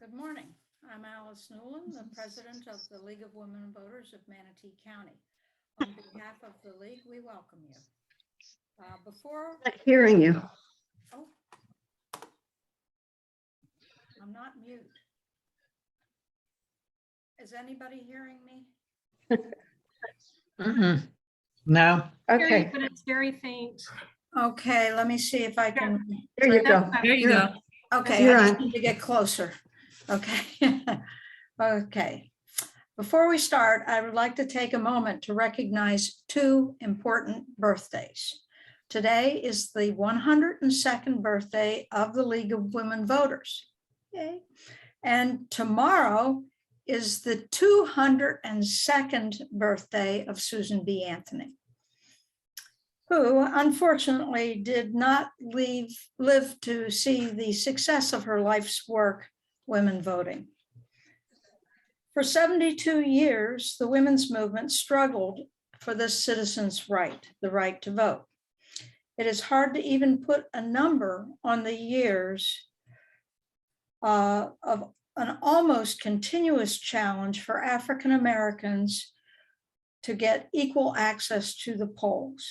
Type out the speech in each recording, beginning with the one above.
Good morning. I'm Alice Newland, the president of the League of Women Voters of Manatee County. On behalf of the League, we welcome you. Not hearing you. Oh, I'm not mute. Is anybody hearing me? No. Okay, But it's very faint. Okay, let me see if I can. there you go. There you go. Okay, You're I just on. need to get closer. Okay. Okay. Before we start, I would like to take a moment to recognize two important birthdays. Today is the 102nd birthday of the League of Women Voters. Yay. And tomorrow is the 202nd birthday of Susan B. Anthony, who unfortunately did not live to see the success of her life's work, women voting. For 72 years, the women's movement struggled for this citizen's right, the right to vote. It is hard to even put a number on the years of an almost continuous challenge for African Americans to get equal access to the polls.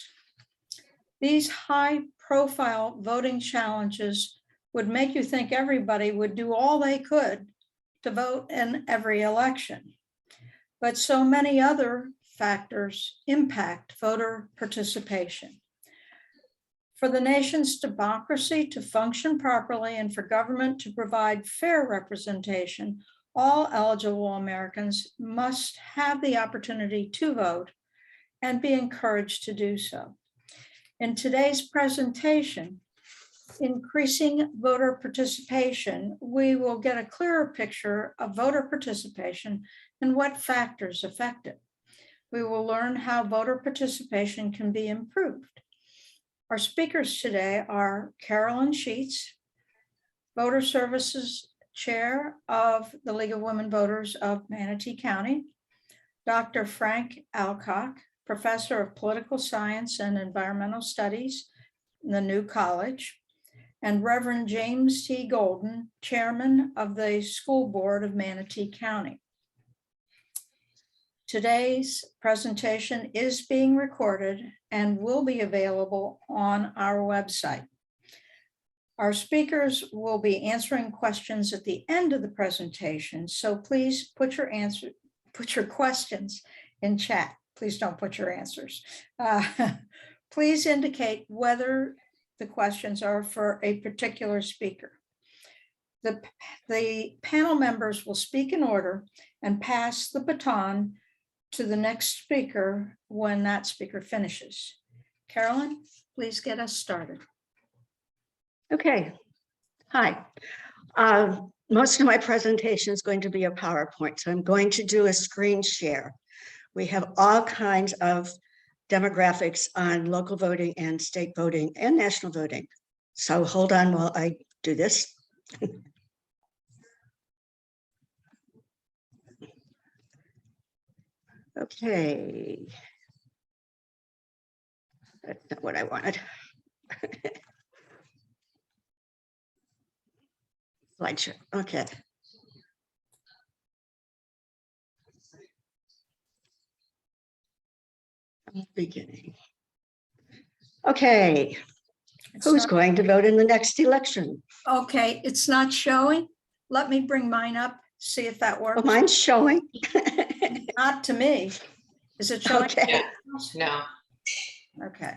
These high-profile voting challenges would make you think everybody would do all they could to vote in every election. But so many other factors impact voter participation. For the nation's democracy to function properly and for government to provide fair representation, all eligible Americans must have the opportunity to vote and be encouraged to do so. In today's presentation, Increasing Voter Participation, we will get a clearer picture of voter participation and what factors affect it. We will learn how voter participation can be improved. Our speakers today are Carolyn Sheets, Voter Services Chair of the League of Women Voters of Manatee County, Dr. Frank Alcock, Professor of Political Science and Environmental Studies in the New College, and Reverend James T. Golden, Chairman of the School Board of Manatee County. Today's presentation is being recorded and will be available on our website. Our speakers will be answering questions at the end of the presentation, so please put your questions in chat. Please don't put your answers. Please indicate whether the questions are for a particular speaker. The panel members will speak in order and pass the baton to the next speaker when that speaker finishes. Carolyn, please get us started. Okay. Hi. Most of my presentation is going to be a PowerPoint, so I'm going to do a screen share. We have all kinds of demographics on local voting and state voting and national voting. So hold on while I do this. Okay. That's not what I wanted. Slideshow. Okay. Beginning. Okay. Who's going to vote in the next election? Okay, it's not showing. Let me bring mine up, see if that works. Well, mine's showing. Not to me. Is it showing? Okay. No. Okay.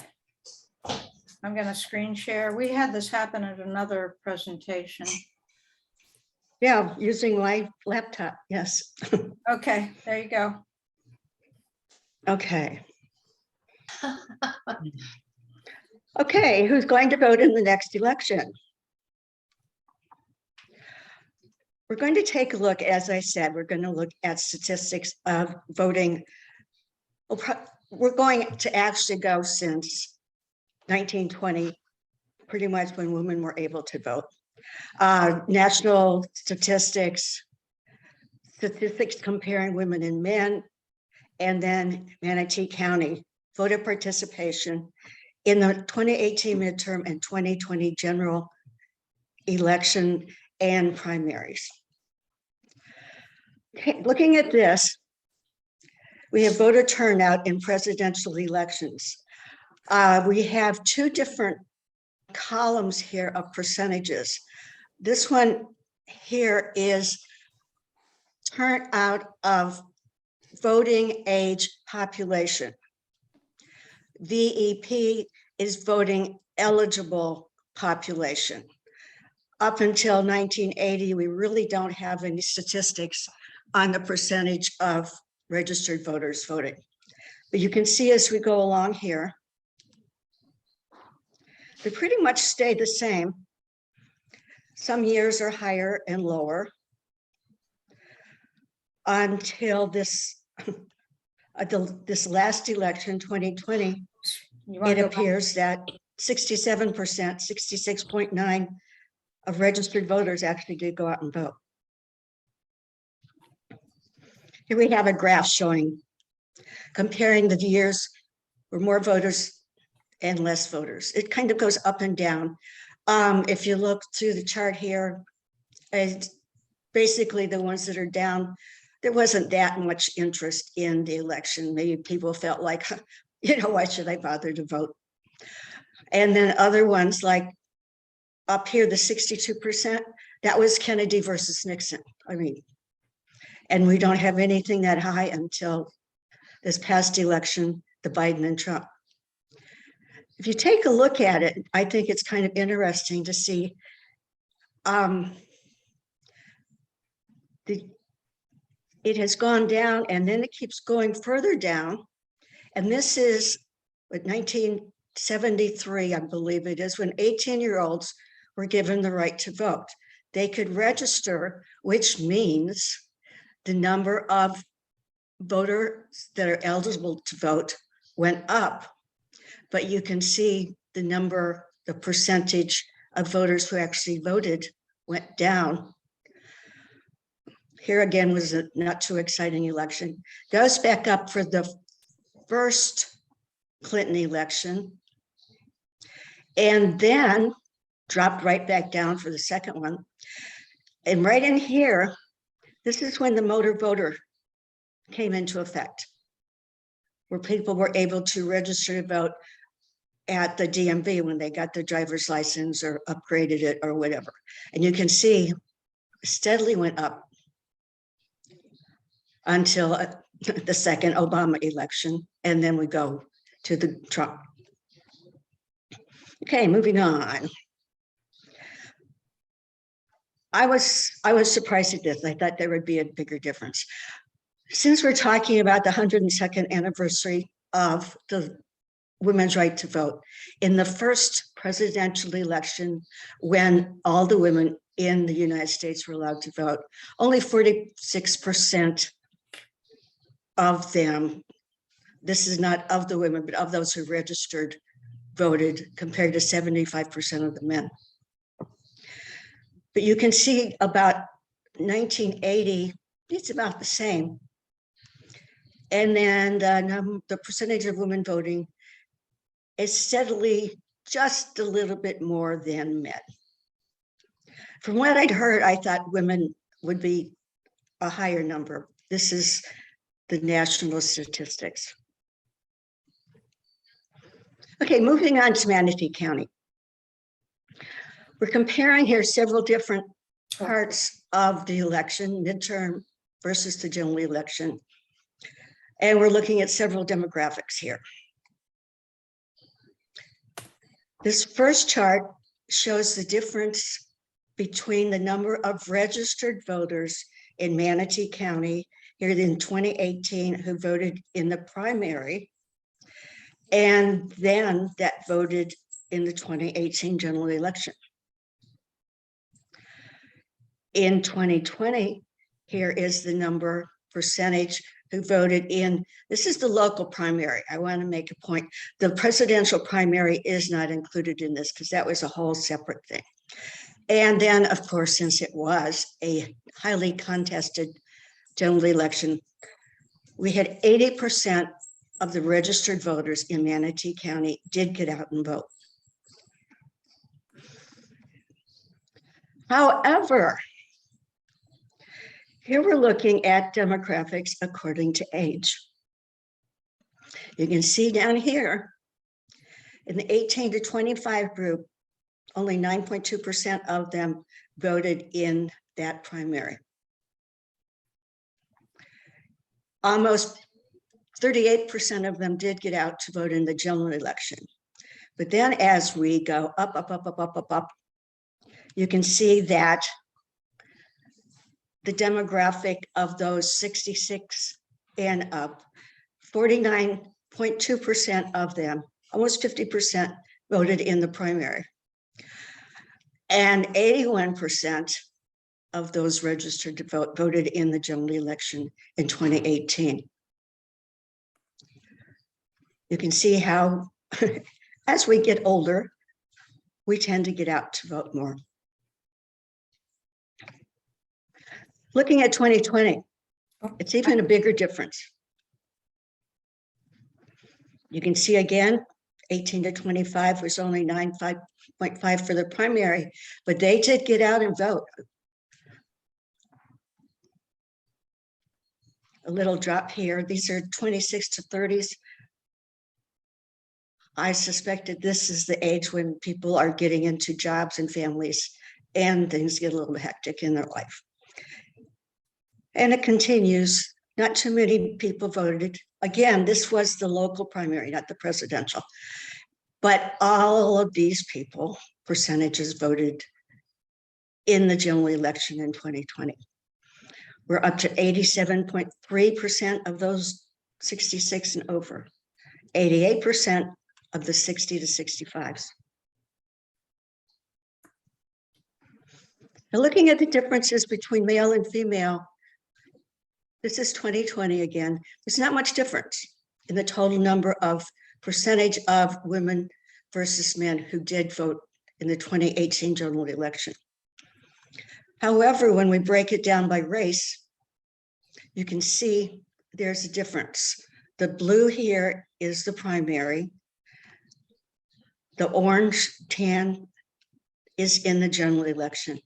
I'm going to screen share. We had this happen at another presentation. Yeah, using my laptop. Yes. Okay, there you go. Okay. Okay, who's going to vote in the next election? We're going to take a look, as I said, we're going to look at statistics of voting. We're going to actually go since 1920, pretty much when women were able to vote. National statistics comparing women and men, and then Manatee County voter participation in the 2018 midterm and 2020 general election and primaries. Okay, looking at this, we have voter turnout in presidential elections. We have two different columns here of percentages. This one here is turnout of voting age population. VEP is voting eligible population. Up until 1980, we really don't have any statistics on the percentage of registered voters voting. But you can see as we go along here, they pretty much stay the same. Some years are higher and lower until this last election, 2020. It appears that 67%, 66.9 of registered voters actually did go out and vote. Here we have a graph showing, comparing the years where more voters and less voters. It kind of goes up and down. If you look through the chart here, basically the ones that are down, there wasn't that much interest in the election. Maybe people felt like, why should I bother to vote? And then other ones like up here, the 62%, that was Kennedy versus Nixon. And we don't have anything that high until this past election, the Biden and Trump. If you take a look at it, I think it's kind of interesting to see it has gone down and then it keeps going further down. And this is what 1973, I believe it is, when 18-year-olds were given the right to vote. They could register, which means the number of voters that are eligible to vote went up. But you can see the percentage of voters who actually voted went down. Here again was a not too exciting election. Goes back up for the first Clinton election, and then dropped right back down for the second one. And right in here, this is when the motor voter came into effect, where people were able to register to vote at the DMV when they got their driver's license or upgraded it or whatever. And you can see steadily went up until the second Obama election, and then we go to the Trump. Okay, moving on. I was surprised at this. I thought there would be a bigger difference. Since we're talking about the 102nd anniversary of the women's right to vote, in the first presidential election, when all the women in the United States were allowed to vote, only 46% of them, this is not of the women, but of those who registered, voted, compared to 75% of the men. But you can see about 1980, it's about the same. And then the percentage of women voting is steadily just a little bit more than men. From what I'd heard, I thought women would be a higher number. This is the national statistics. Okay, moving on to Manatee County. We're comparing here several different parts of the election, midterm versus the general election. And we're looking at several demographics here. This first chart shows the difference between the number of registered voters in Manatee County here in 2018 who voted in the primary, and then that voted in the 2018 general election. In 2020, here is the percentage who voted in, this is the local primary. I want to make a point. The presidential primary is not included in this because that was a whole separate thing. And then, of course, since it was a highly contested general election, we had 80% of the registered voters in Manatee County did get out and vote. However, Here we're looking at demographics according to age. You can see down here in the 18 to 25 group, only 9.2% of them voted in that primary. Almost 38% of them did get out to vote in the general election. But then as we go up, you can see that the demographic of those 66 and up, 49.2% of them, almost 50%, voted in the primary. And 81% of those registered to vote voted in the general election in 2018. You can see how, as we get older, we tend to get out to vote more. Looking at 2020, it's even a bigger difference. You can see again, 18 to 25 was only 9.5 for the primary, but they did get out and vote. A little drop here. These are 26 to 30s. I suspected this is the age when people are getting into jobs and families and things get a little hectic in their life. And it continues. Not too many people voted. Again, this was the local primary, not the presidential. But all of these people, percentages, voted in the general election in 2020. We're up to 87.3% of those 66 and over, 88% of the 60 to 65s. Now, looking at the differences between male and female, this is 2020 again. There's not much difference in the total number of percentage of women versus men who did vote in the 2018 general election. However, when we break it down by race, you can see there's a difference. The blue here is the primary. The orange tan is in the general election.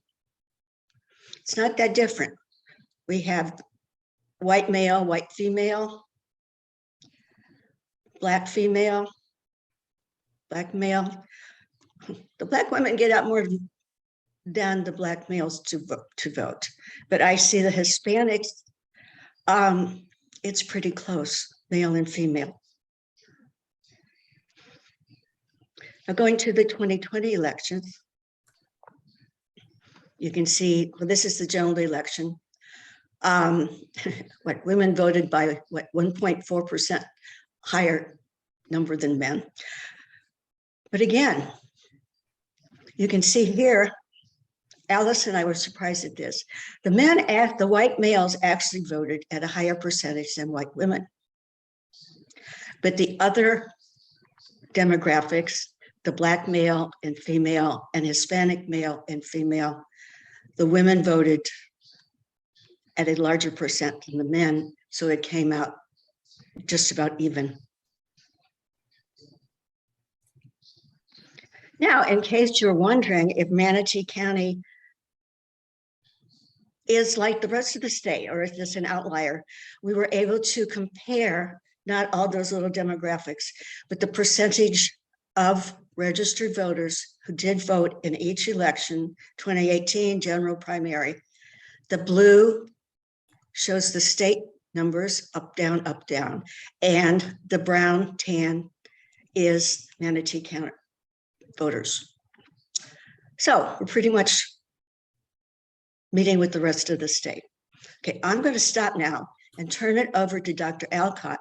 It's not that different. We have white male, white female, black female, black male. The black women get out more than the black males to vote. But I see the Hispanics, it's pretty close, male and female. Now going to the 2020 elections, you can see, well, this is the general election. What women voted by 1.4% higher number than men. But again, you can see here, Alice and I were surprised at this. The white males actually voted at a higher percentage than white women. But the other demographics, the black male and female and Hispanic male and female, the women voted at a larger percent than the men, so it came out just about even. Now, in case you're wondering if Manatee County is like the rest of the state, or is this an outlier, we were able to compare not all those little demographics, but the percentage of registered voters who did vote in each election, 2018 general primary. The blue shows the state numbers, up, down, and the brown tan is Manatee County voters. So we're pretty much meeting with the rest of the state. Okay, I'm going to stop now and turn it over to Dr. Alcock,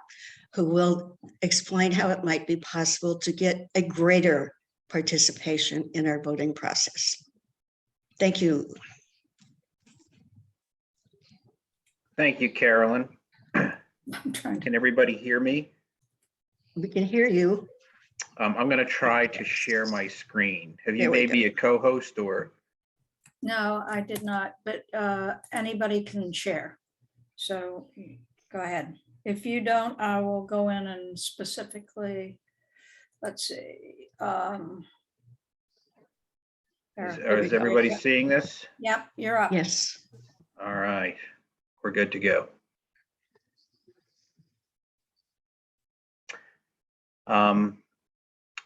who will explain how it might be possible to get a greater participation in our voting process. Thank you. Thank you, Carolyn. I'm trying to. Can everybody hear me? We can hear you. I'm going to try to share my screen. Have you There we made me a co-host or? No, I did not, but anybody can share. So go ahead. If you don't, I will go in and specifically, let's see. Is everybody seeing this? Yep, you're up. Yes. All right. We're good to go.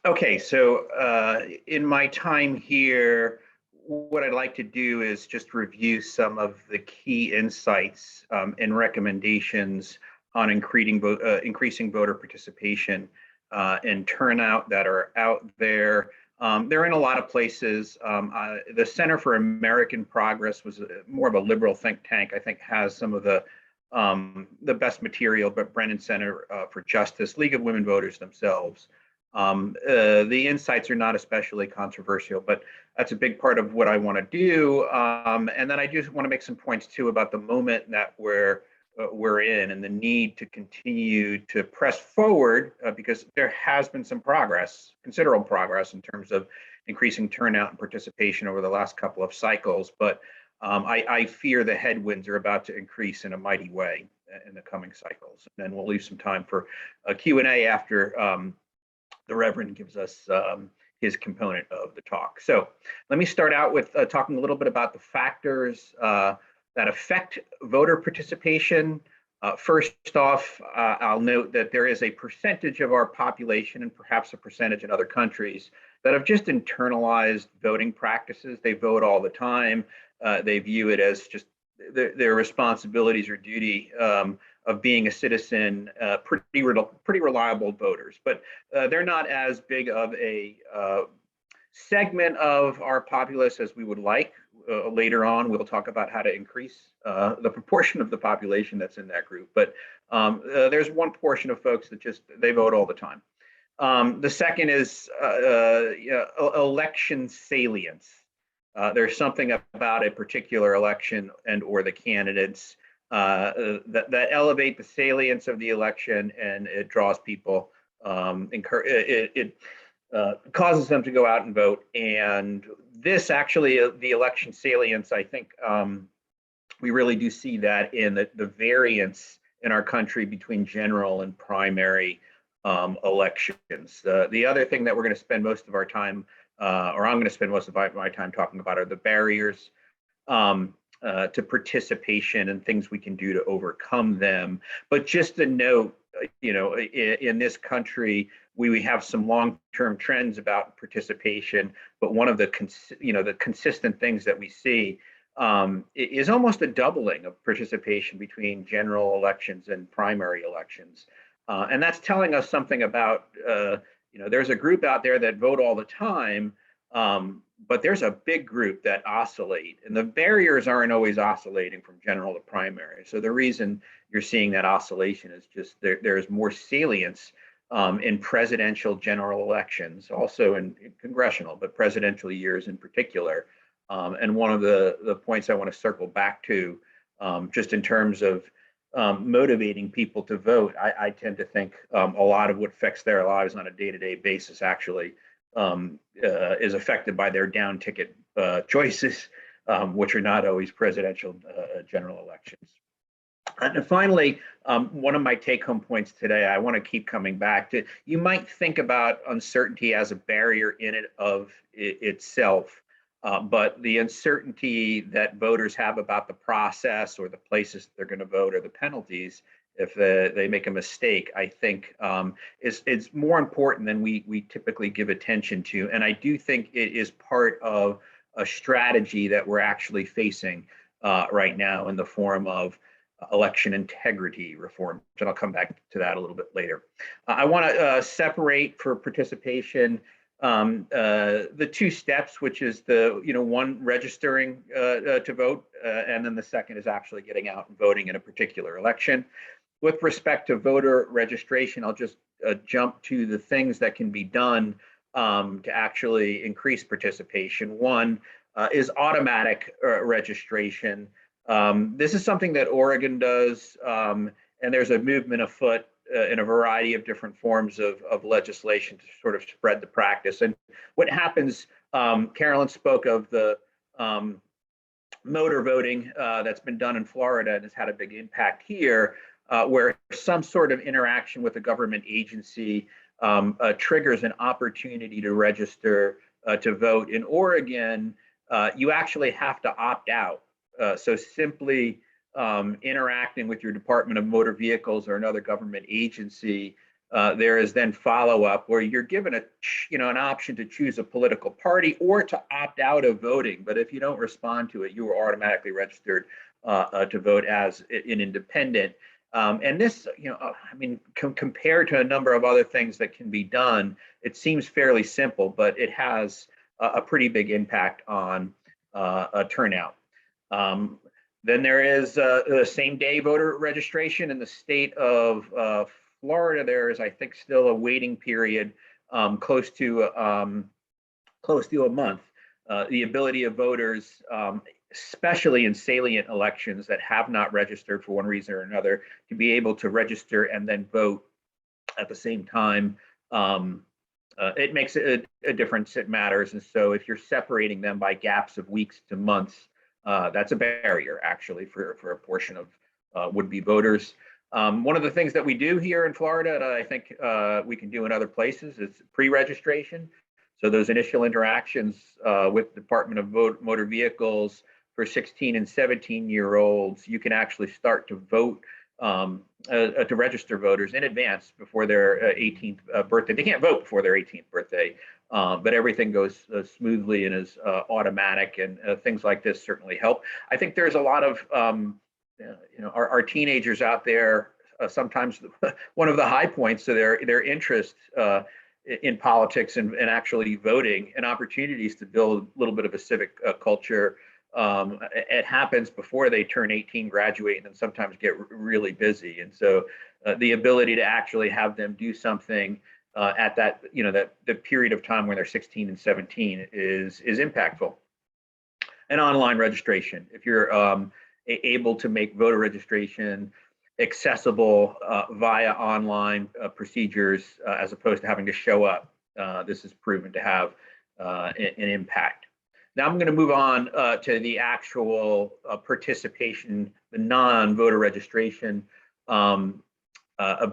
Okay, so in my time here, what I'd like to do is just review some of the key insights and recommendations on increasing voter participation and turnout that are out there. They're in a lot of places. The Center for American Progress was more of a liberal think tank. I think has some of the best material, but Brennan Center for Justice, League of Women Voters themselves. The insights are not especially controversial, but that's a big part of what I want to do. And then I just want to make some points too about the moment that we're in and the need to continue to press forward because there has been some progress, considerable progress in terms of increasing turnout and participation over the last couple of cycles. But I fear the headwinds are about to increase in a mighty way in the coming cycles. And then we'll leave some time for a Q&A after the Reverend gives us his component of the talk. So let me start out with talking a little bit about the factors that affect voter participation. First off, I'll note that there is a percentage of our population and perhaps a percentage in other countries that have just internalized voting practices. They vote all the time. They view it as just their responsibilities or duty of being a citizen, pretty reliable voters, but they're not as big of a segment of our populace as we would like. Later on, we'll talk about how to increase the proportion of the population that's in that group. But there's one portion of folks that they vote all the time. The second is election salience. There's something about a particular election and or the candidates that elevate the salience of the election, and it draws people, it causes them to go out and vote. And this actually, the election salience, I think we really do see that in the variance in our country between general and primary elections. The other thing that we're going to spend most of our time, or I'm going to spend most of my time talking about, are the barriers to participation and things we can do to overcome them. But just a note, in this country, we have some long-term trends about participation, but one of the consistent things that we see is almost a doubling of participation between general elections and primary elections. And that's telling us something about, there's a group out there that vote all the time, but there's a big group that oscillate, and the barriers aren't always oscillating from general to primary. So the reason you're seeing that oscillation is just there's more salience in presidential general elections, also in congressional, but presidential years in particular. And one of the points I want to circle back to, just in terms of motivating people to vote, I tend to think a lot of what affects their lives on a day-to-day basis actually is affected by their down ticket choices, which are not always presidential general elections. And finally, one of my take-home points today, I want to keep coming back to, you might think about uncertainty as a barrier in it of itself, but the uncertainty that voters have about the process or the places they're going to vote or the penalties if they make a mistake, I think is more important than we typically give attention to. And I do think it is part of a strategy that we're actually facing right now in the form of election integrity reform, and I'll come back to that a little bit later. I want to separate for participation the two steps, which is the one, registering to vote, and then the second is actually getting out and voting in a particular election. With respect to voter registration, I'll just jump to the things that can be done to actually increase participation. One is automatic registration. This is something that Oregon does, and there's a movement afoot in a variety of different forms of legislation to sort of spread the practice. And what happens, Carolyn spoke of the motor voting that's been done in Florida and has had a big impact here, where some sort of interaction with a government agency triggers an opportunity to register to vote. In Oregon, you actually have to opt out. So simply interacting with your Department of Motor Vehicles or another government agency, there is then follow-up where you're given an option to choose a political party or to opt out of voting. But if you don't respond to it, you are automatically registered to vote as an independent. And this, compared to a number of other things that can be done, it seems fairly simple, but it has a pretty big impact on turnout. Then there is the same-day voter registration in the state of Florida. There is, I think, still a waiting period close to a month. The ability of voters, especially in salient elections that have not registered for one reason or another, to be able to register and then vote at the same time. It makes a difference. It matters. And so if you're separating them by gaps of weeks to months, that's a barrier actually for a portion of would-be voters. One of the things that we do here in Florida that I think we can do in other places is pre-registration. So those initial interactions with the Department of Motor Vehicles for 16 and 17-year-olds, you can actually start to vote, to register voters in advance before their 18th birthday. They can't vote before their 18th birthday, but everything goes smoothly and is automatic, and things like this certainly help. I think there's a lot of, our teenagers out there, sometimes one of the high points of their interest in politics and actually voting, and opportunities to build a little bit of a civic culture. It happens before they turn 18, graduate, and then sometimes get really busy. And so the ability to actually have them do something at that, the period of time when they're 16 and 17 is impactful. And online registration, if you're able to make voter registration accessible via online procedures as opposed to having to show up, this is proven to have an impact. Now I'm going to move on to the actual participation, the non-voter registration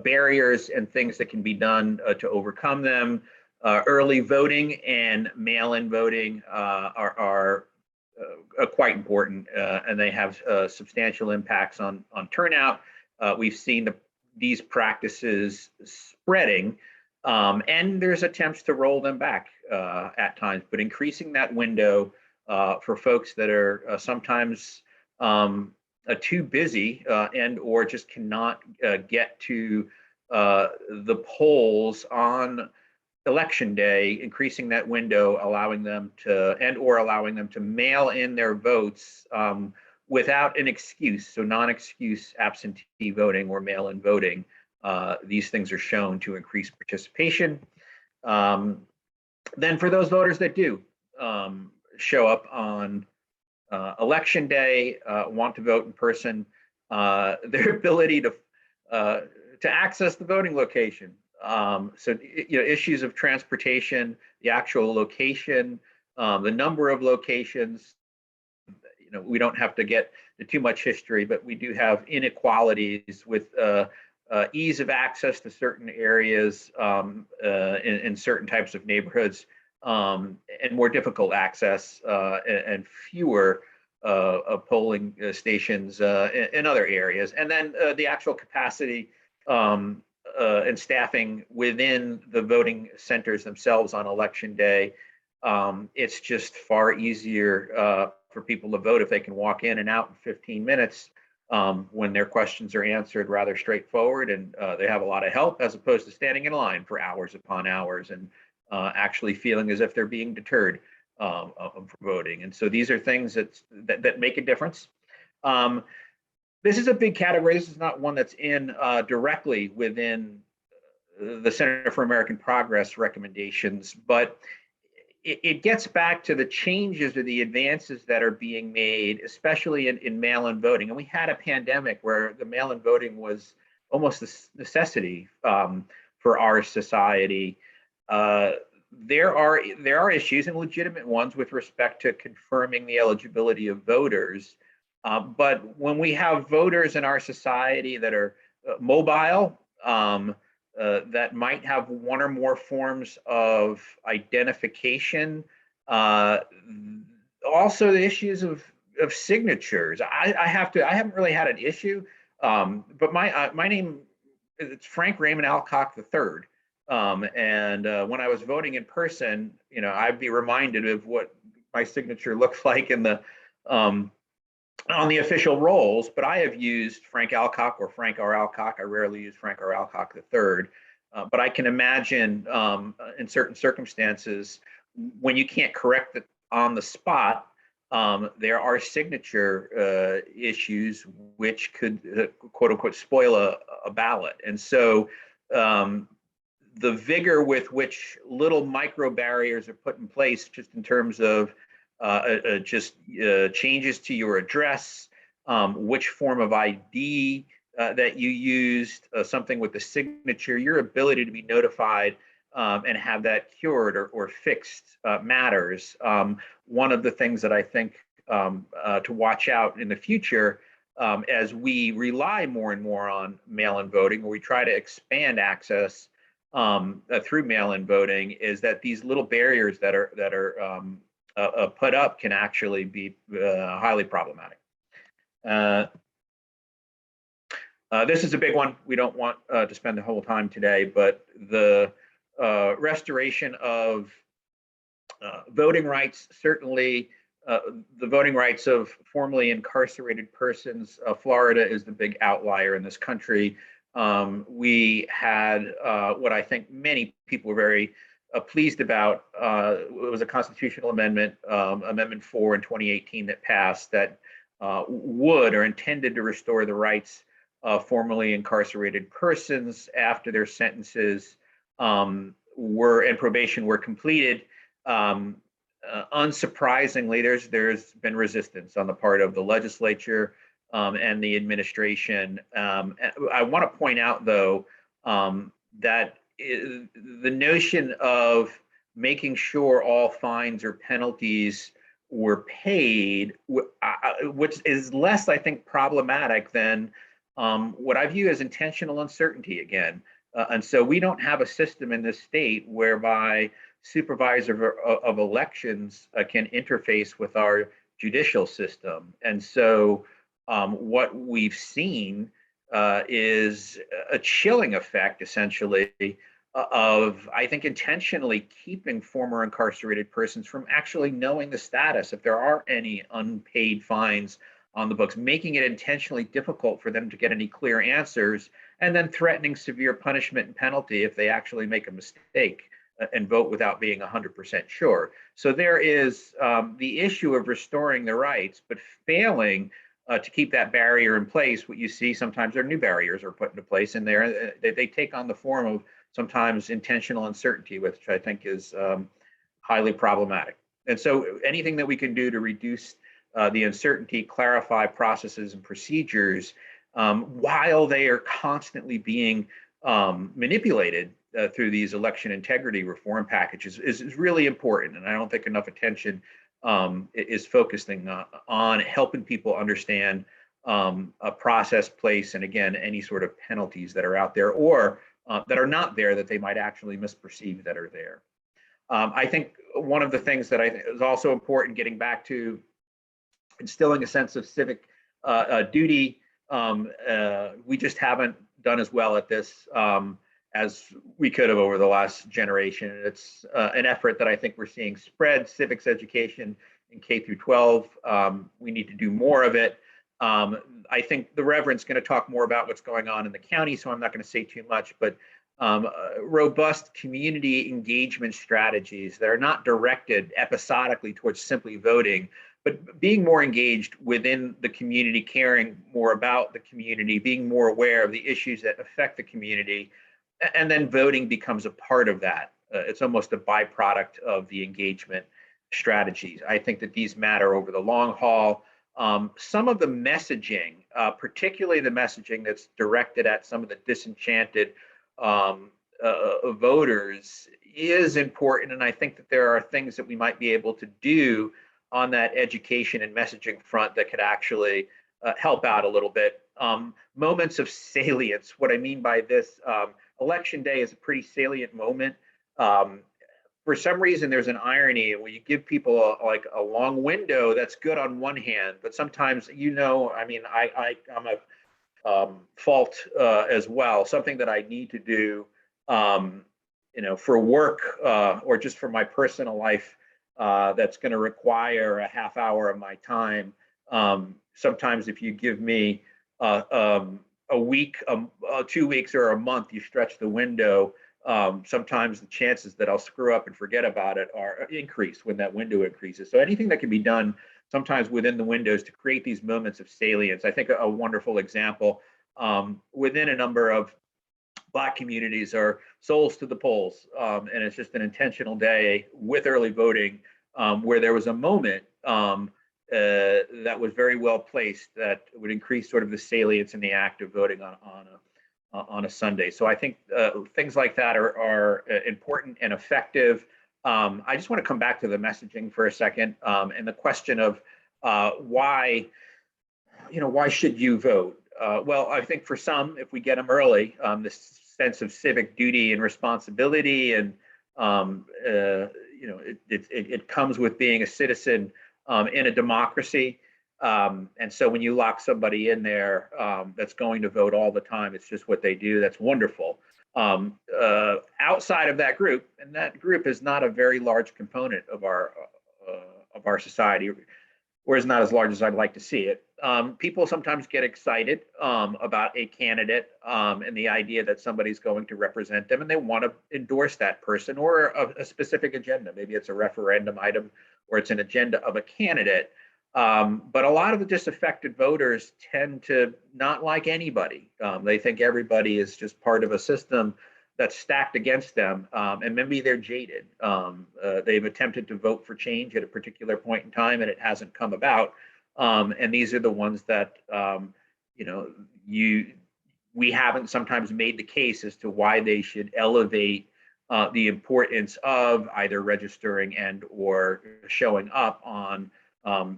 barriers and things that can be done to overcome them. Early voting and mail-in voting are quite important, and they have substantial impacts on turnout. We've seen these practices spreading, and there's attempts to roll them back at times, but increasing that window for folks that are sometimes too busy and or just cannot get to the polls on election day, increasing that window, allowing them to mail in their votes without an excuse. So non-excuse absentee voting or mail-in voting. These things are shown to increase participation. Then for those voters that do show up on election day, want to vote in person, their ability to access the voting location. So issues of transportation, the actual location, the number of locations. We don't have to get to too much history, but we do have inequalities with ease of access to certain areas in certain types of neighborhoods, and more difficult access and fewer polling stations in other areas. And then the actual capacity and staffing within the voting centers themselves on election day. It's just far easier for people to vote if they can walk in and out in 15 minutes when their questions are answered rather straightforward, and they have a lot of help, as opposed to standing in line for hours upon hours and actually feeling as if they're being deterred from voting. And so these are things that make a difference. This is a big category. This is not one that's in directly within the Center for American Progress recommendations, but it gets back to the changes or the advances that are being made, especially in mail-in voting. And we had a pandemic where the mail-in voting was almost a necessity for our society. There are issues, and legitimate ones, with respect to confirming the eligibility of voters. But when we have voters in our society that are mobile, that might have one or more forms of identification, also the issues of signatures. I haven't really had an issue, but my name, it's Frank Raymond Alcock III. And when I was voting in person, I'd be reminded of what my signature looks like in the on the official rolls. But I have used Frank Alcock or Frank R. Alcock. I rarely use Frank R. Alcock III. But I can imagine in certain circumstances when you can't correct it on the spot, there are signature issues which could quote unquote spoil a ballot. And so the vigor with which little micro barriers are put in place, just in terms of changes to your address, which form of ID that you used, something with the signature, your ability to be notified and have that cured or fixed matters. One of the things that I think to watch out in the future as we rely more and more on mail-in voting, or we try to expand access through mail-in voting, is that these little barriers that are put up can actually be highly problematic. This is a big one. We don't want to spend the whole time today, but the restoration of voting rights, certainly the voting rights of formerly incarcerated persons. Florida is the big outlier in this country. We had what I think many people were very pleased about. It was a constitutional amendment, Amendment 4 in 2018, that passed, that would or intended to restore the rights of formerly incarcerated persons after their sentences and probation were completed. Unsurprisingly, there's been resistance on the part of the legislature and the administration. I want to point out, though, that the notion of making sure all fines or penalties were paid, which is less, I think, problematic than what I view as intentional uncertainty again. And so we don't have a system in this state whereby supervisor of elections can interface with our judicial system. And so what we've seen is a chilling effect, essentially, of, I think, intentionally keeping former incarcerated persons from actually knowing the status, if there are any unpaid fines on the books, making it intentionally difficult for them to get any clear answers, and then threatening severe punishment and penalty if they actually make a mistake and vote without being 100% sure. So there is the issue of restoring the rights, but failing to keep that barrier in place. What you see sometimes are new barriers are put into place, and they take on the form of sometimes intentional uncertainty, which I think is highly problematic. And so anything that we can do to reduce the uncertainty, clarify processes and procedures while they are constantly being manipulated through these election integrity reform packages is really important. And I don't think enough attention is focusing on helping people understand a process, place, and again, any sort of penalties that are out there or that are not there that they might actually misperceive that are there. I think one of the things that I think is also important, getting back to instilling a sense of civic duty, we just haven't done as well at this as we could have over the last generation. It's an effort that I think we're seeing spread, civics education in K through 12. We need to do more of it. I think the Reverend's going to talk more about what's going on in the county, so I'm not going to say too much, but robust community engagement strategies that are not directed episodically towards simply voting, but being more engaged within the community, caring more about the community, being more aware of the issues that affect the community, and then voting becomes a part of that. It's almost a byproduct of the engagement strategies. I think that these matter over the long haul. Some of the messaging, particularly the messaging that's directed at some of the disenchanted voters, is important. And I think that there are things that we might be able to do on that education and messaging front that could actually help out a little bit. Moments of salience. What I mean by this, election day is a pretty salient moment. for some reason, there's an irony when you give people like a long window. That's good on one hand, but sometimes, I mean, I'm a fault as well. Something that I need to do, for work or just for my personal life, that's going to require a half hour of my time. Sometimes, if you give me a week, 2 weeks, or a month, you stretch the window. Sometimes the chances that I'll screw up and forget about it are increased when that window increases. So anything that can be done sometimes within the windows to create these moments of salience. I think a wonderful example within a number of Black communities are Souls to the Polls. And it's just an intentional day with early voting where there was a moment that was very well placed that would increase sort of the salience in the act of voting on a Sunday. So I think things like that are important and effective. I just want to come back to the messaging for a second and the question of why should you vote? Well, I think for some, if we get them early, this sense of civic duty and responsibility, and it comes with being a citizen in a democracy. And so when you lock somebody in there that's going to vote all the time, it's just what they do. That's wonderful. Outside of that group, and that group is not a very large component of our society, or is not as large as I'd like to see it. People sometimes get excited about a candidate and the idea that somebody's going to represent them, and they want to endorse that person or a specific agenda. Maybe it's a referendum item or it's an agenda of a candidate. But a lot of the disaffected voters tend to not like anybody. They think everybody is just part of a system that's stacked against them, and maybe they're jaded. They've attempted to vote for change at a particular point in time, and it hasn't come about. And these are the ones that we haven't sometimes made the case as to why they should elevate the importance of either registering and or showing up on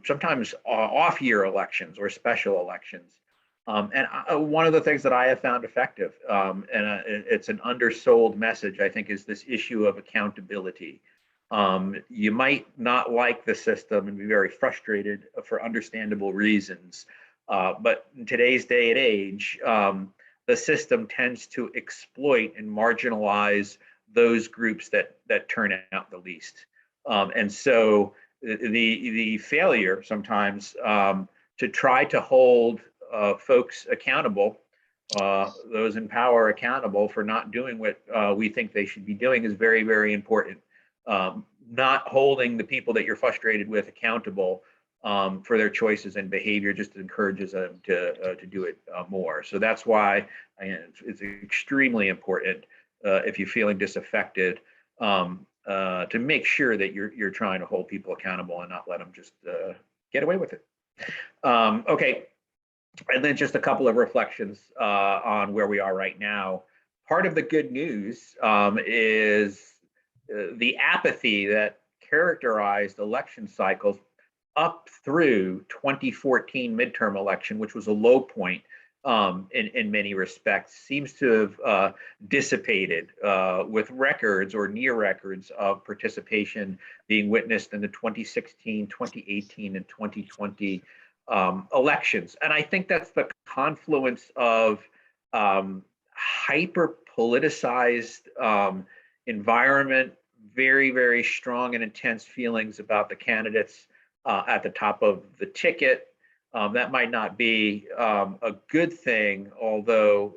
sometimes off-year elections or special elections. And one of the things that I have found effective, and it's an undersold message, I think, is this issue of accountability. You might not like the system and be very frustrated for understandable reasons, but in today's day and age, the system tends to exploit and marginalize those groups that turn out the least. And so the failure sometimes to try to hold folks accountable, those in power accountable for not doing what we think they should be doing is very, very important. Not holding the people that you're frustrated with accountable for their choices and behavior just encourages them to do it more. So that's why it's extremely important if you're feeling disaffected to make sure that you're trying to hold people accountable and not let them just get away with it. Okay. And then just a couple of reflections on where we are right now. Part of the good news is the apathy that characterized election cycles up through 2014 midterm election, which was a low point in many respects, seems to have dissipated with records or near records of participation being witnessed in the 2016, 2018, and 2020 elections. And I think that's the confluence of hyper politicized environment, very, very strong and intense feelings about the candidates at the top of the ticket. That might not be a good thing, although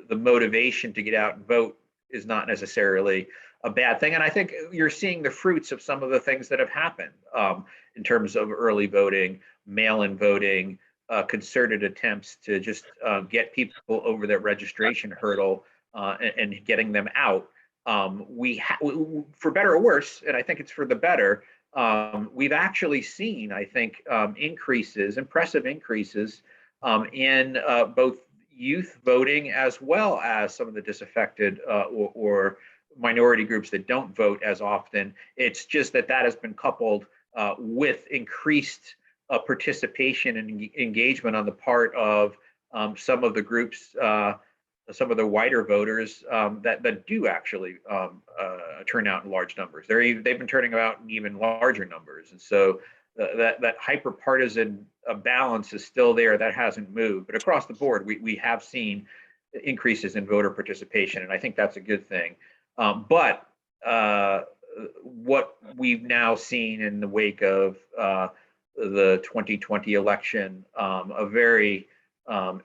the motivation to get out and vote is not necessarily a bad thing. And I think you're seeing the fruits of some of the things that have happened in terms of early voting, mail-in voting, concerted attempts to just get people over their registration hurdle and getting them out. For better or worse, and I think it's for the better, we've actually seen, I think, impressive increases in both youth voting as well as some of the disaffected or minority groups that don't vote as often. It's just that has been coupled with increased participation and engagement on the part of some of the groups some of the whiter voters that do actually turn out in large numbers. They've been turning out in even larger numbers, and so that hyper-partisan balance is still there. That hasn't moved, but across the board, we have seen increases in voter participation, and I think that's a good thing. But what we've now seen in the wake of the 2020 election, a very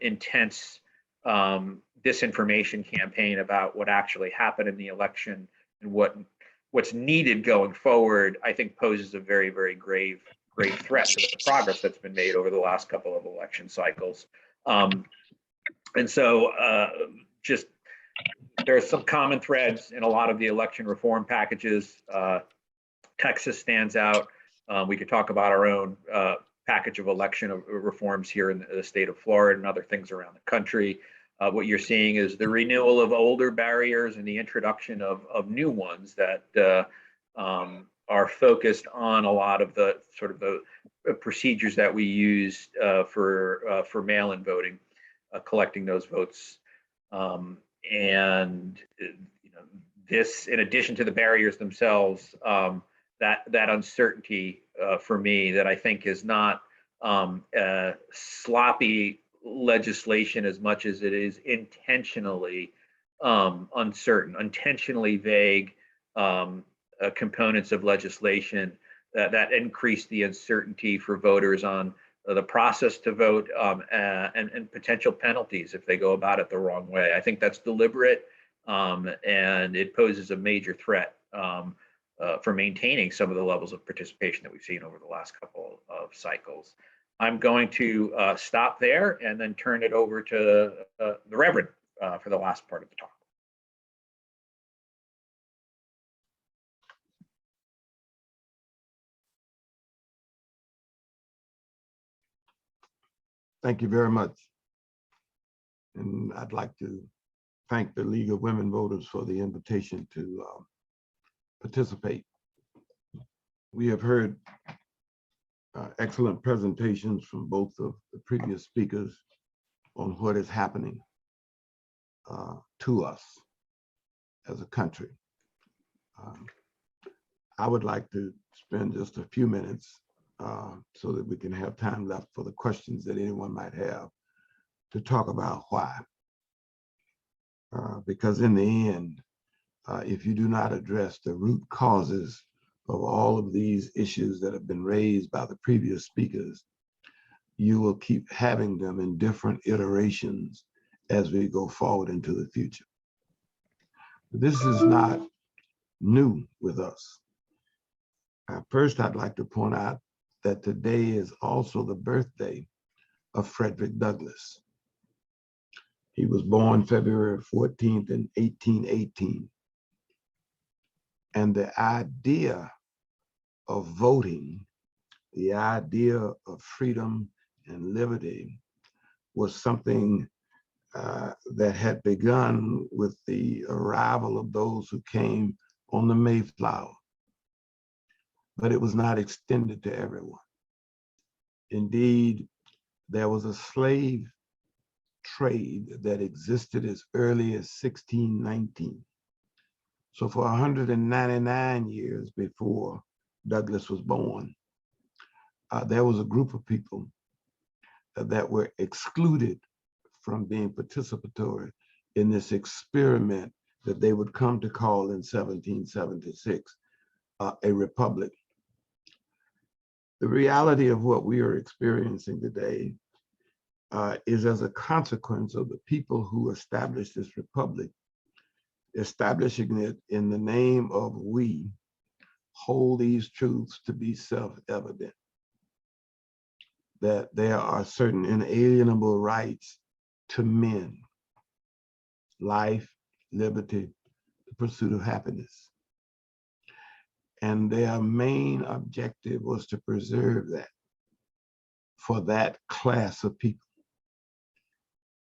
intense disinformation campaign about what actually happened in the election and what's needed going forward, I think poses a very, very grave threat to the progress that's been made over the last couple of election cycles. And so just there's some common threads in a lot of the election reform packages. Texas stands out. We could talk about our own package of election reforms here in the state of Florida and other things around the country. What you're seeing is the renewal of older barriers and the introduction of new ones that are focused on a lot of the sort of the procedures that we use for mail-in voting, collecting those votes. And this, in addition to the barriers themselves, that uncertainty for me that I think is not sloppy legislation as much as it is intentionally uncertain, intentionally vague components of legislation that increase the uncertainty for voters on the process to vote and potential penalties if they go about it the wrong way. I think that's deliberate, and it poses a major threat for maintaining some of the levels of participation that we've seen over the last couple of cycles. I'm going to stop there and then turn it over to the Reverend for the last part of the talk. Thank you very much. And I'd like to thank the League of Women Voters for the invitation to participate. We have heard excellent presentations from both of the previous speakers on what is happening to us as a country. I would like to spend just a few minutes so that we can have time left for the questions that anyone might have to talk about why. Because in the end, if you do not address the root causes of all of these issues that have been raised by the previous speakers, you will keep having them in different iterations as we go forward into the future. This is not new with us. First, I'd like to point out that today is also the birthday of Frederick Douglass. He was born February 14th in 1818. And the idea of voting, the idea of freedom and liberty was something that had begun with the arrival of those who came on the Mayflower, but it was not extended to everyone. Indeed, there was a slave trade that existed as early as 1619. So for 199 years before Douglass was born, there was a group of people that were excluded from being participatory in this experiment that they would come to call in 1776 a republic. The reality of what we are experiencing today is as a consequence of the people who established this republic, establishing it in the name of we, hold these truths to be self-evident, that there are certain inalienable rights to men: life, liberty, the pursuit of happiness. And their main objective was to preserve that for that class of people.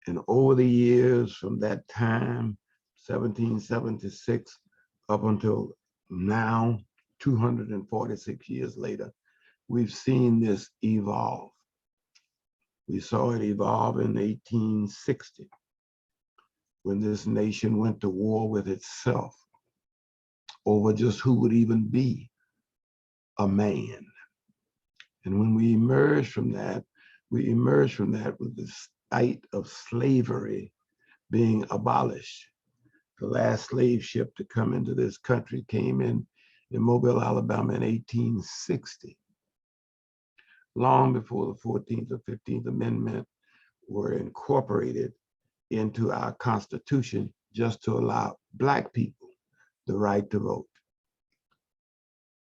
And over the years from that time, 1776, up until now, 246 years later, we've seen this evolve. We saw it evolve in 1860 when this nation went to war with itself over just who would even be a man. And when we emerged from that, we emerged from that with the sight of slavery being abolished. The last slave ship to come into this country came in Mobile, Alabama in 1860. Long before the 14th or 15th Amendment were incorporated into our Constitution just to allow Black people the right to vote.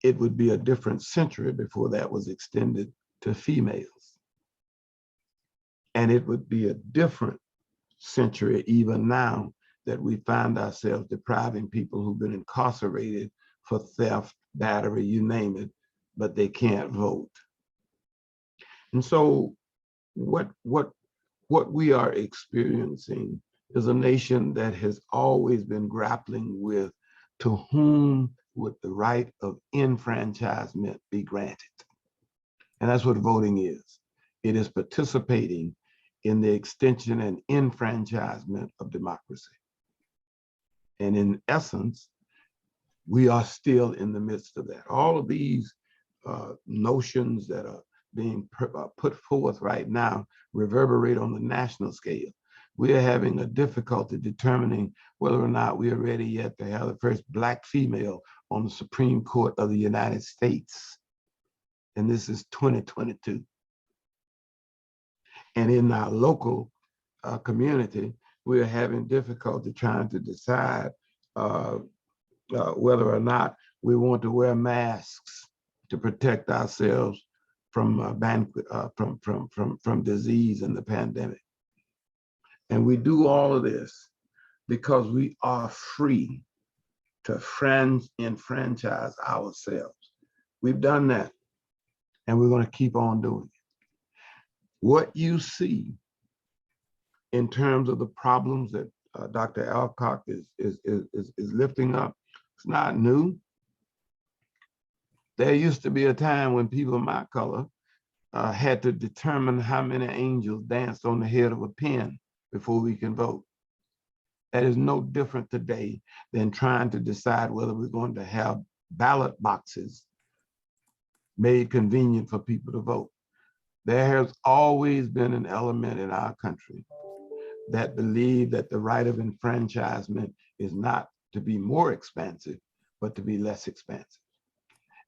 It would be a different century before that was extended to females. And it would be a different century even now that we find ourselves depriving people who've been incarcerated for theft, battery, you name it, but they can't vote. And so what we are experiencing is a nation that has always been grappling with to whom would the right of enfranchisement be granted. And that's what voting is. It is participating in the extension and enfranchisement of democracy. And in essence, we are still in the midst of that. All of these notions that are being put forth right now reverberate on the national scale. We are having a difficulty determining whether or not we are ready yet to have the first Black female on the Supreme Court of the United States. And this is 2022. And in our local community, we are having difficulty trying to decide whether or not we want to wear masks to protect ourselves from disease and the pandemic. And we do all of this because we are free to enfranchise ourselves. We've done that, and we're going to keep on doing it. What you see in terms of the problems that Dr. Alcock is lifting up, it's not new. There used to be a time when people of my color had to determine how many angels danced on the head of a pin before we can vote. That is no different today than trying to decide whether we're going to have ballot boxes made convenient for people to vote. There has always been an element in our country that believed that the right of enfranchisement is not to be more expansive, but to be less expansive.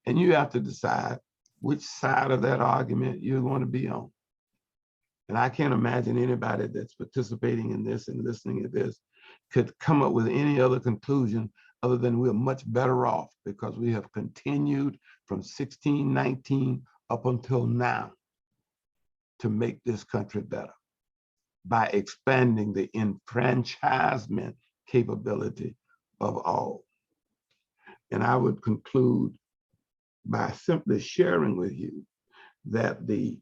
And you have to decide which side of that argument you're going to be on. And I can't imagine anybody that's participating in this and listening to this could come up with any other conclusion other than we're much better off because we have continued from 1619 up until now to make this country better by expanding the enfranchisement capability of all. And I would conclude by simply sharing with you that the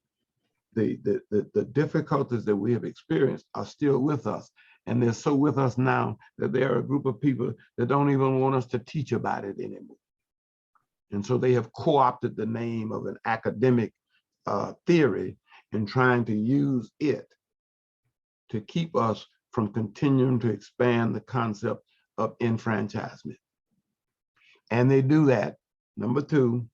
difficulties that we have experienced are still with us. And they're so with us now that there are a group of people that don't even want us to teach about it anymore. And so they have co-opted the name of an academic theory and trying to use it to keep us from continuing to expand the concept of enfranchisement. And they do that, number two,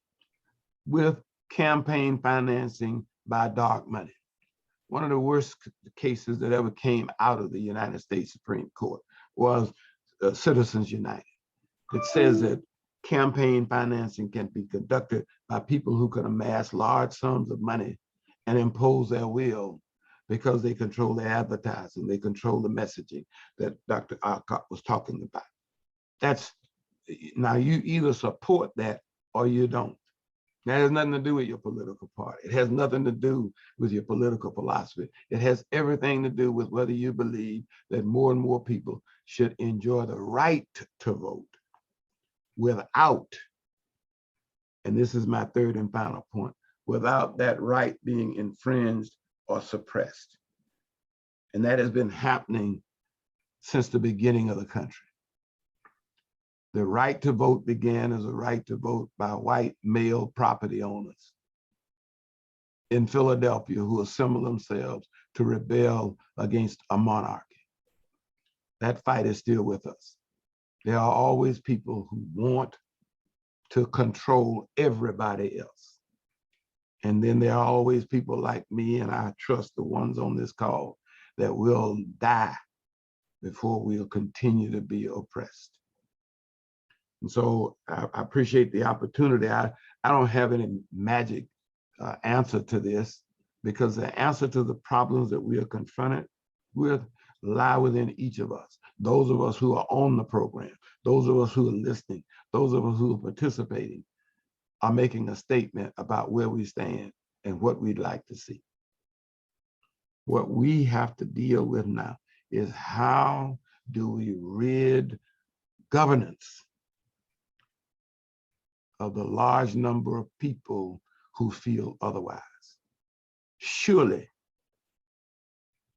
with campaign financing by dark money. One of the worst cases that ever came out of the United States Supreme Court was Citizens United. It says that campaign financing can be conducted by people who can amass large sums of money and impose their will because they control the advertising, they control the messaging that Dr. Alcock was talking about. That's, now you either support that or you don't. That has nothing to do with your political party. It has nothing to do with your political philosophy. It has everything to do with whether you believe that more and more people should enjoy the right to vote without, and this is my third and final point, without that right being infringed or suppressed. And that has been happening since the beginning of the country. The right to vote began as a right to vote by white male property owners in Philadelphia who assembled themselves to rebel against a monarchy. that fight is still with us. There are always people who want to control everybody else. And then there are always people like me, and I trust the ones on this call, that will die before we'll continue to be oppressed. And so I appreciate the opportunity. I don't have any magic answer to this, because the answer to the problems that we are confronted with lie within each of us. Those of us who are on the program, those of us who are listening, those of us who are participating, are making a statement about where we stand and what we'd like to see. What we have to deal with now is, how do we rid governance of the large number of people who feel otherwise? Surely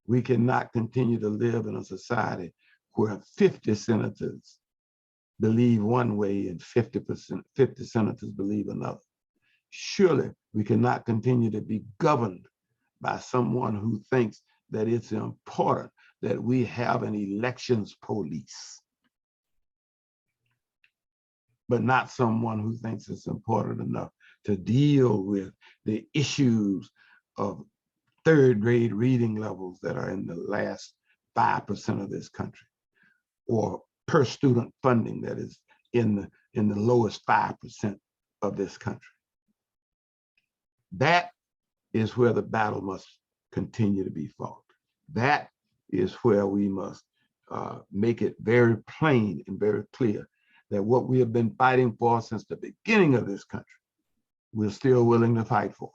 we cannot continue to live in a society where 50 senators believe one way and 50 senators believe another. Surely we cannot continue to be governed by someone who thinks that it's important that we have an elections police, but not someone who thinks it's important enough to deal with the issues of third grade reading levels that are in the last 5% of this country, or per student funding that is in the lowest 5% of this country. That is where the battle must continue to be fought. That is where we must make it very plain and very clear that what we have been fighting for since the beginning of this country, we're still willing to fight for.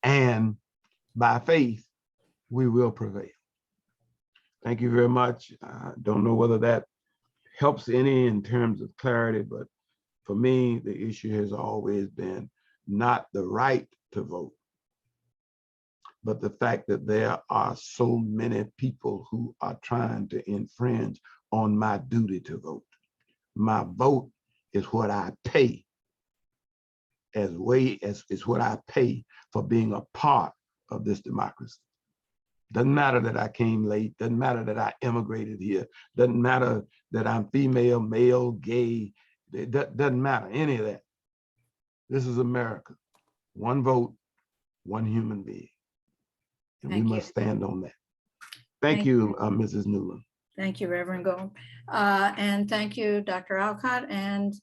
And by faith, we will prevail. Thank you very much. I don't know whether that helps any in terms of clarity, but for me, the issue has always been not the right to vote, but the fact that there are so many people who are trying to infringe on my duty to vote. My vote is what I pay is what I pay for being a part of this democracy. Doesn't matter that I came late, doesn't matter that I immigrated here, doesn't matter that I'm female, male, gay, it doesn't matter any of that. This is America. One vote, one human being. And we must stand on that. Thank you, Mrs. Newland. Thank you, Reverend Gold. And thank you, Dr. Alcock and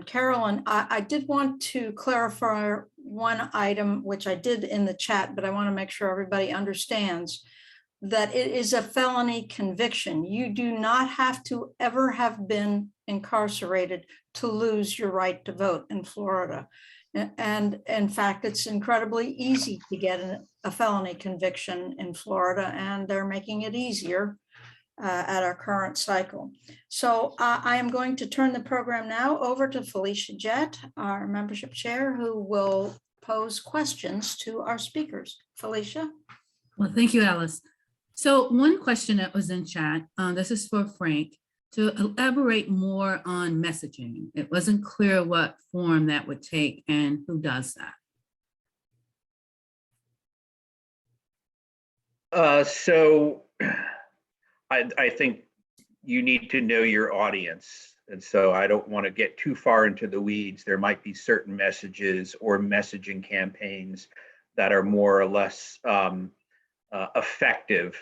Carolyn. I did want to clarify one item, which I did in the chat, but I want to make sure everybody understands that it is a felony conviction. You do not have to ever have been incarcerated to lose your right to vote in Florida. And in fact, it's incredibly easy to get a felony conviction in Florida, and they're making it easier at our current cycle. So I am going to turn the program now over to Felicia Jett, our membership chair, who will pose questions to our speakers. Felicia? Well, thank you, Alice. So one question that was in chat, this is for Frank, to elaborate more on messaging. It wasn't clear what form that would take and who does that. So I think you need to know your audience. And so I don't want to get too far into the weeds. There might be certain messages or messaging campaigns that are more or less effective.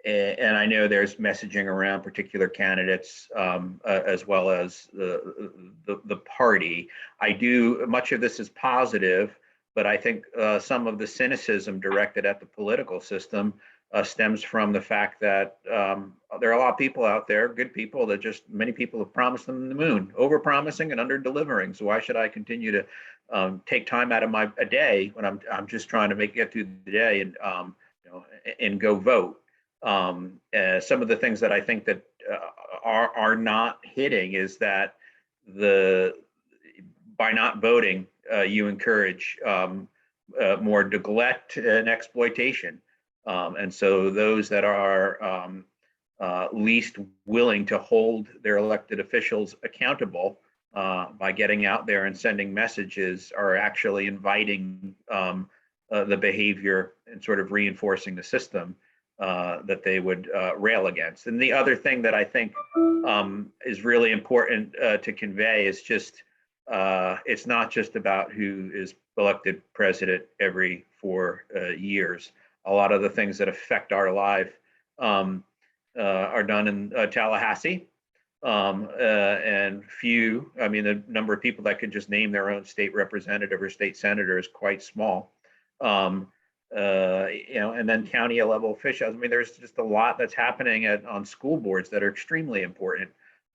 And I know there's messaging around particular candidates as well as the party. Much of this is positive, but I think some of the cynicism directed at the political system stems from the fact that there are a lot of people out there, good people, that just many people have promised them the moon, over-promising and under-delivering. So why should I continue to take time out of my day when I'm just trying to get through the day and go vote? Some of the things that I think that are not hitting is that by not voting, you encourage more neglect and exploitation. And so those that are least willing to hold their elected officials accountable by getting out there and sending messages are actually inviting the behavior and sort of reinforcing the system. that they would rail against. And the other thing that I think is really important to convey is just it's not just about who is elected president every 4 years. A lot of the things that affect our life are done in Tallahassee. And few, I mean, the number of people that could just name their own state representative or state senator is quite small. And then county level officials. I mean, there's just a lot that's happening on school boards that are extremely important,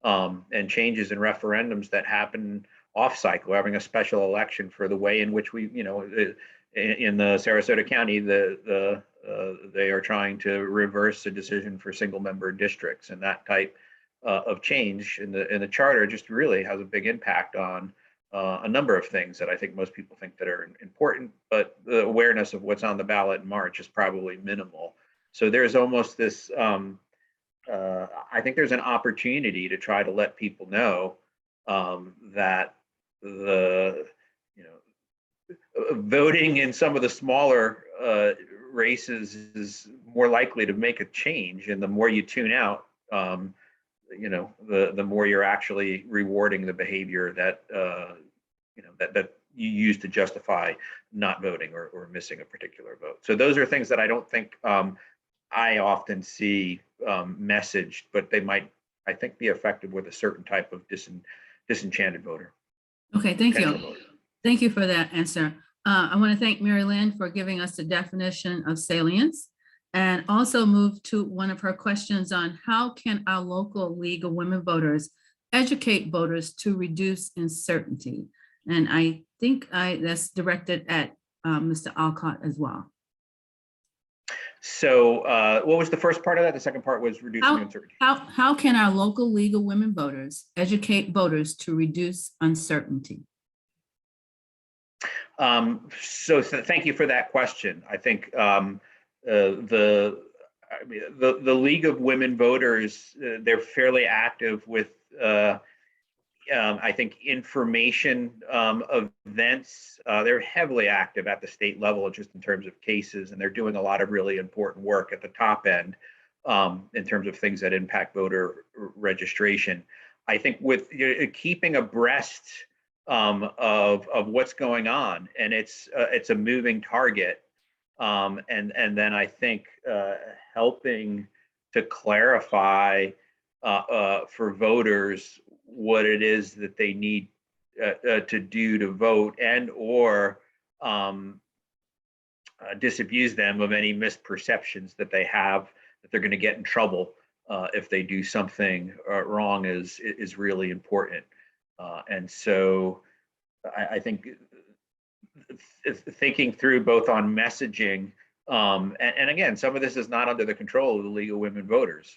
and changes in referendums that happen off cycle, having a special election for the way in which we, in the Sarasota County, they are trying to reverse a decision for single member districts, and that type of change in the charter just really has a big impact on a number of things that I think most people think that are important, but the awareness of what's on the ballot in March is probably minimal. So there's almost this, I think there's an opportunity to try to let people know that voting in some of the smaller races is more likely to make a change, and the more you tune out, the more you're actually rewarding the behavior that that you use to justify not voting or missing a particular vote. So those are things that I don't think I often see messaged, but they might, I think, be effective with a certain type of disenchanted voter. Okay, thank you. Voter. Thank you for that answer. I want to thank Mary Lynn for giving us the definition of salience, and also move to one of her questions on how can our local League of Women Voters educate voters to reduce uncertainty. And I think that's directed at Mr. Alcock as well. So what was the first part of that? The second part was reducing uncertainty. How can our local League of Women Voters educate voters to reduce uncertainty? So thank you for that question. I think the League of Women Voters, they're fairly active with I think information events. They're heavily active at the state level just in terms of cases, and they're doing a lot of really important work at the top end in terms of things that impact voter registration. I think with keeping abreast of what's going on, and it's a moving target, and then I think helping to clarify for voters what it is that they need to do to vote, and or disabuse them of any misperceptions that they have that they're going to get in trouble if they do something wrong is really important. And so I think thinking through both on messaging, and again, some of this is not under the control of the League of Women Voters.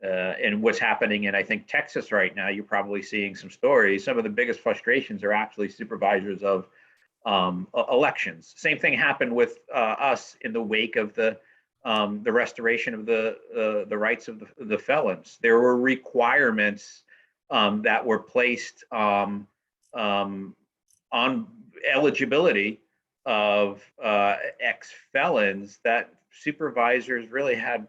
And what's happening in, I think, Texas right now, you're probably seeing some stories. Some of the biggest frustrations are actually supervisors of elections. Same thing happened with us in the wake of the restoration of the rights of the felons. There were requirements that were placed on eligibility of ex-felons that supervisors really had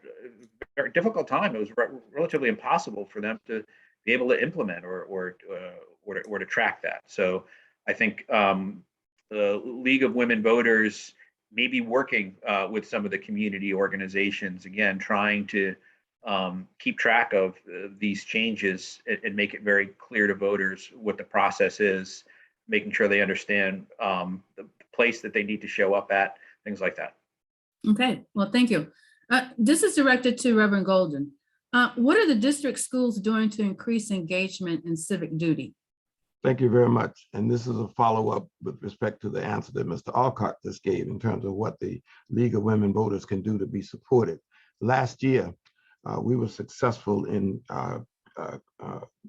a very difficult time. It was relatively impossible for them to be able to implement or to track that. So I think the League of Women Voters may be working with some of the community organizations, again, trying to keep track of these changes and make it very clear to voters what the process is, making sure they understand the place that they need to show up at, things like that. Okay, well, thank you. This is directed to Reverend Golden. What are the district schools doing to increase engagement in civic duty? Thank you very much. And this is a follow-up with respect to the answer that Mr. Alcock just gave in terms of what the League of Women Voters can do to be supported. Last year, we were successful in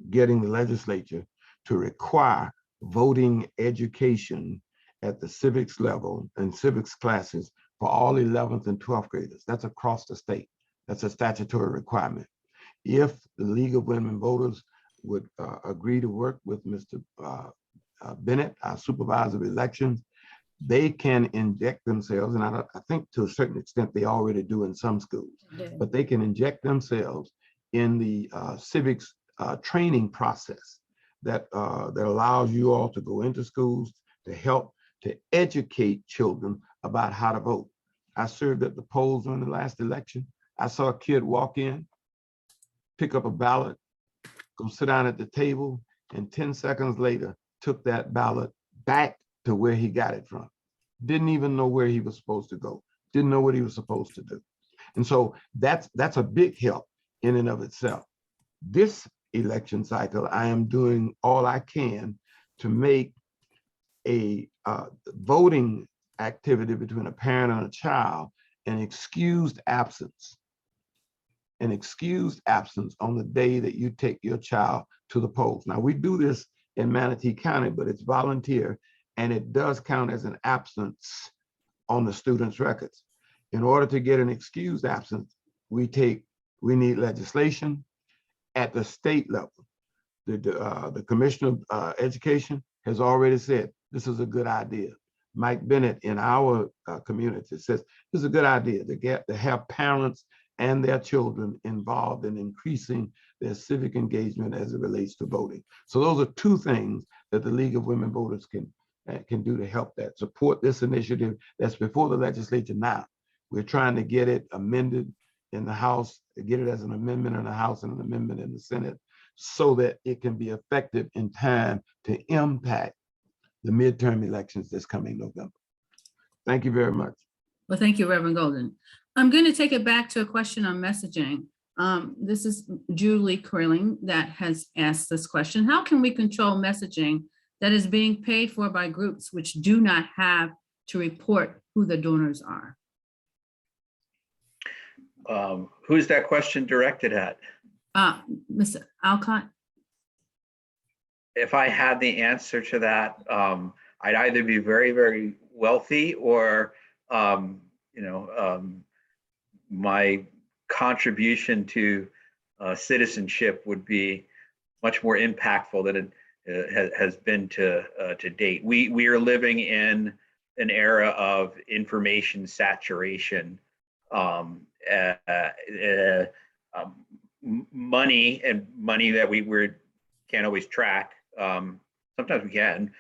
getting the legislature to require voting education at the civics level and civics classes for all 11th and 12th graders. That's across the state. That's a statutory requirement. If the League of Women Voters would agree to work with Mr. Bennett, our supervisor of elections, they can inject themselves, and I think to a certain extent they already do in some schools, but they can inject themselves in the civics training process that allows you all to go into schools to help to educate children about how to vote. I served at the polls during the last election. I saw a kid walk in, pick up a ballot, go sit down at the table, and 10 seconds later took that ballot back to where he got it from. Didn't even know where he was supposed to go. Didn't know what he was supposed to do. And so that's a big help in and of itself. This election cycle, I am doing all I can to make a voting activity between a parent and a child an excused absence. An excused absence on the day that you take your child to the polls. Now, we do this in Manatee County, but it's volunteer, and it does count as an absence on the student's records. In order to get an excused absence, we need legislation at the state level. The Commissioner of Education has already said this is a good idea. Mike Bennett in our community says this is a good idea to have parents and their children involved in increasing their civic engagement as it relates to voting. So those are two things that the League of Women Voters can do to help that. Support this initiative that's before the legislature now. We're trying to get it amended in the House, get it as an amendment in the House and an amendment in the Senate so that it can be effective in time to impact the midterm elections this coming November. Thank you very much. Well, thank you, Reverend Golden. I'm going to take it back to a question on messaging. This is Julie Curling that has asked this question. How can we control messaging that is being paid for by groups which do not have to report who the donors are? Who's that question directed at? Mr. Alcock? If I had the answer to that, I'd either be very, very wealthy or, my contribution to citizenship would be much more impactful than it has been to date. We are living in an era of information saturation. Money that we can't always track. Sometimes we can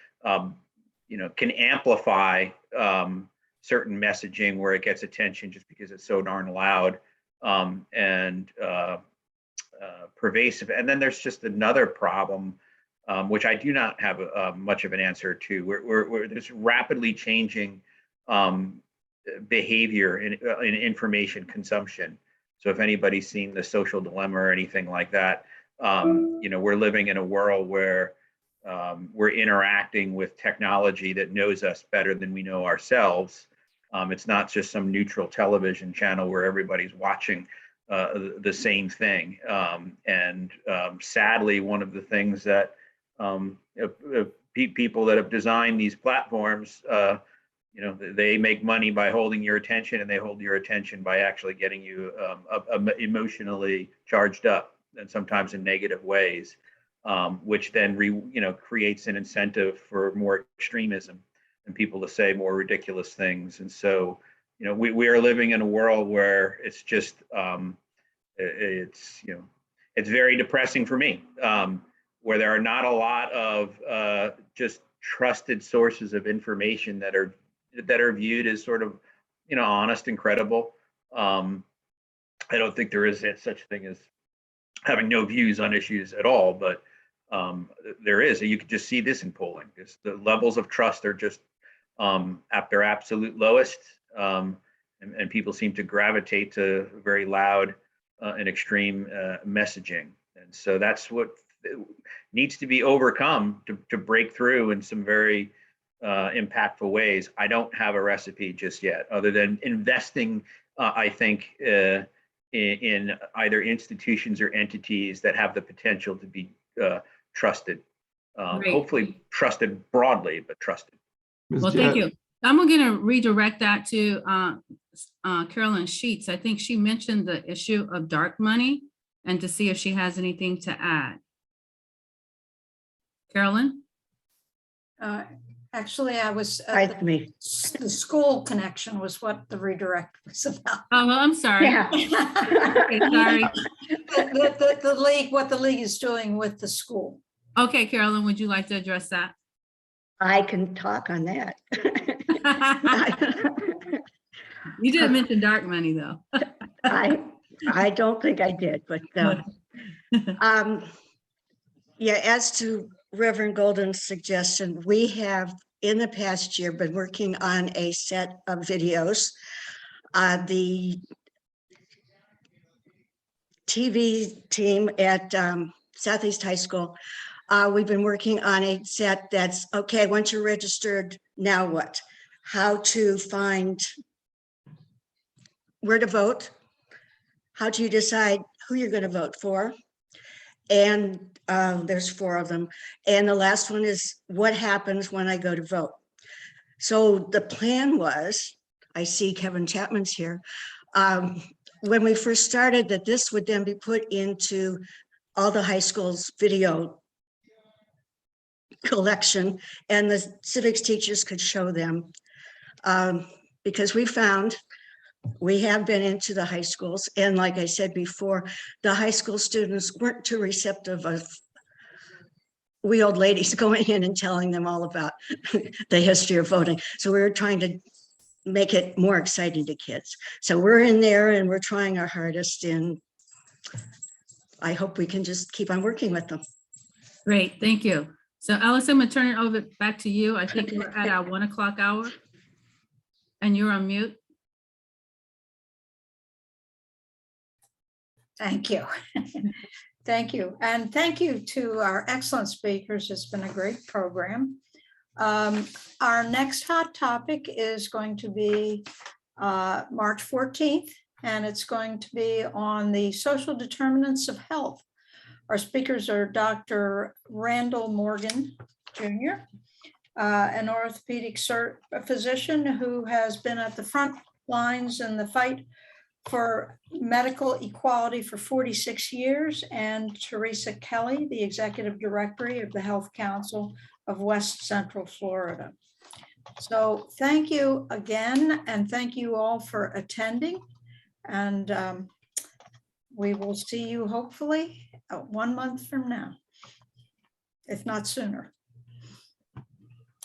amplify certain messaging where it gets attention just because it's so darn loud and pervasive. And then there's just another problem, which I do not have much of an answer to, where there's rapidly changing behavior in information consumption. So if anybody's seen The Social Dilemma or anything like that, we're living in a world where we're interacting with technology that knows us better than we know ourselves. It's not just some neutral television channel where everybody's watching the same thing. Sadly, one of the things that people that have designed these platforms, they make money by holding your attention, and they hold your attention by actually getting you emotionally charged up, and sometimes in negative ways, which then creates an incentive for more extremism and people to say more ridiculous things. And so, we are living in a world where it's just it's very depressing for me, where there are not a lot of just trusted sources of information that are viewed as sort of honest and credible. I don't think there is such thing as having no views on issues at all, but there is. You could just see this in polling. The levels of trust are just at their absolute lowest, and people seem to gravitate to very loud and extreme messaging. And so that's what needs to be overcome to break through in some very impactful ways. I don't have a recipe just yet, other than investing, I think, in either institutions or entities that have the potential to be trusted. Hopefully trusted broadly, but trusted. Well, thank you. I'm going to redirect that to Carolyn Sheets. I think she mentioned the issue of dark money, and to see if she has anything to add. Carolyn? Actually, I was, Pardon me. the school connection was what the redirect was about. Oh, well, I'm sorry. Yeah. Okay, sorry. The league, what the league is doing with the school. Okay, Carolyn, would you like to address that? I can talk on that. You didn't mention dark money, though. I don't think I did, but yeah, as to Reverend Golden's suggestion, we have in the past year been working on a set of videos. The TV team at Southeast High School, we've been working on a set that's, okay, once you're registered, now what? How to find where to vote, how do you decide who you're going to vote for? And there's 4 of them. And the last one is what happens when I go to vote. So the plan was, I see Kevin Chapman's here, when we first started, that this would then be put into all the high schools' video collection, and the civics teachers could show them. Because we have been into the high schools, and like I said before, the high school students weren't too receptive of we old ladies going in and telling them all about the history of voting. So we were trying to make it more exciting to kids. So we're in there and we're trying our hardest, and I hope we can just keep on working with them. Great, thank you. So Alice, I'm gonna turn it over back to you. I think we're at our 1 o'clock hour. And you're on mute. Thank you. Thank you. And thank you to our excellent speakers. It's been a great program. Our next hot topic is going to be March 14th, and it's going to be on the social determinants of health. Our speakers are Dr. Randall Morgan, Jr., an orthopedic physician who has been at the front lines in the fight for medical equality for 46 years, and Teresa Kelly, the Executive Director of the Health Council of West Central Florida. So thank you again, and thank you all for attending. And we will see you hopefully 1 month from now, if not sooner.